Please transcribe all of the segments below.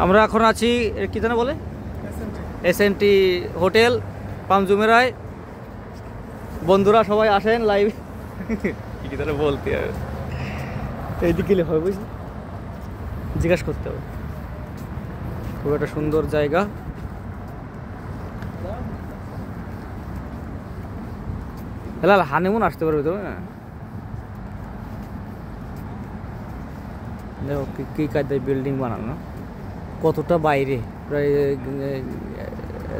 আমরা এখন আছি কি জানা বলে এসএনটি হোটেল পাম জুমেরায়। বন্ধুরা সবাই আসেন লাইভ কি তারা বলতে হবে এইদিকে গেলে হবে বুঝলি, জিজ্ঞাসা করতে হবে। খুব একটা সুন্দর জায়গা। হেলাল হানিমুন আসতে পারবে তো না? দেখো কি কায়দায় বিল্ডিং বানানো, কতটা বাইরে, প্রায়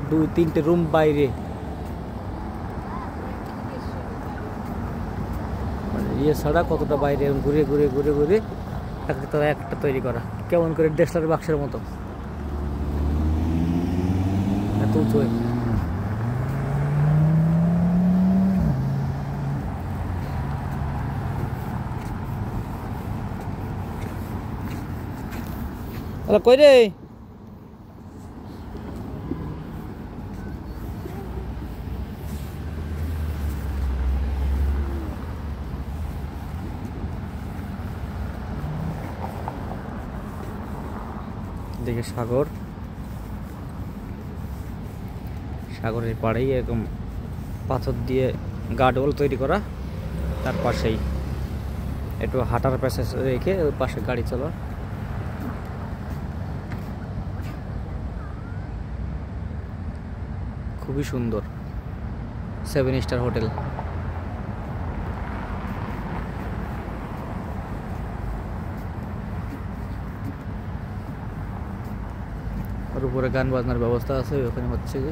2-3টে রুম বাইরে। মানে ইয়ে ছাড়া কতটা বাইরে ঘুরে ঘুরে ঘুরে ঘুরে একটা তৈরি করা, কেমন করে ডেক্সলার বাক্সের মতো এত উঁচু। কই রে দেখে সাগর, সাগরের পাড়েই এরকম পাথর দিয়ে গার্ডওয়াল তৈরি করা, তার পাশেই একটু হাঁটার প্যাসেজ রেখে ওই পাশে গাড়ি চলা। খুবই সুন্দর 7 স্টার হোটেল। আর উপরে গান বাজনার ব্যবস্থা আছে, ওখানে হচ্ছে যে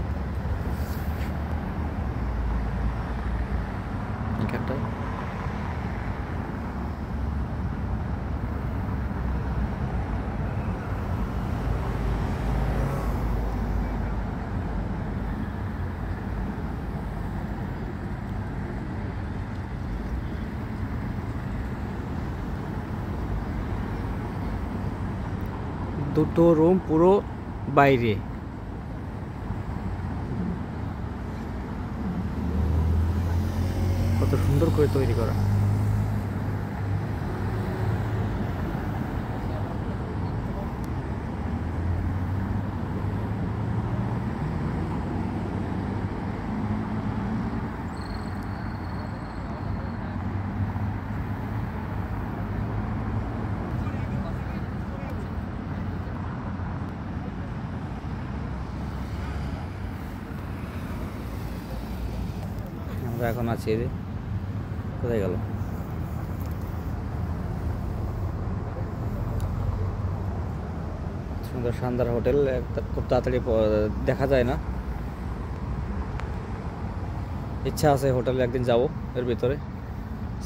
এখানটায় দুটো রুম পুরো বাইরে। কত সুন্দর করে তৈরি করা। আমরা এখন আছি, কোথায় গেল? সুন্দর শানদার হোটেল, খুব তাড়াতাড়ি দেখা যায় না। ইচ্ছা আছে হোটেলে একদিন যাব, এর ভিতরে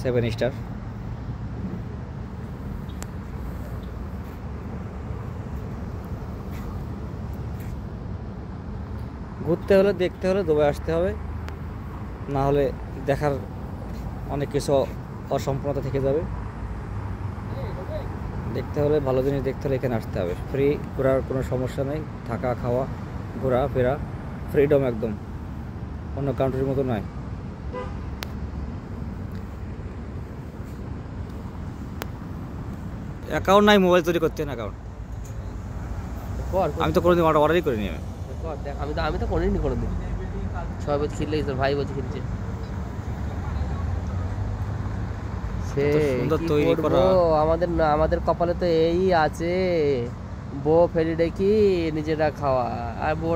7 স্টার। ঘুরতে হলে দেখতে হলে দুবাই আসতে হবে, না হলে দেখার অনেক কিছু অসম্পূর্ণতা থেকে যাবে। দেখতে হলে ভালো জিনিস দেখতে হলে এখানে আসতে হবে। ফ্রি, ঘোরার কোনো সমস্যা নেই, থাকা খাওয়া ঘোরা ফেরা ফ্রিডম একদম, অন্য কান্ট্রির মতো নয়। অ্যাকাউন্ট নাই, মোবাইল তৈরি করতে না অ্যাকাউন্ট। আমি তো কোনোদিন অর্ডারই করিনি। আমি তো করিনি কোনোদিন। সবাই বলছে খেললে, তোর ভাই বলছে খেলছে। আমাদের কপালে তো এই আছে, বউ ফেলে রেখি নিজেরা খাওয়া আর বউ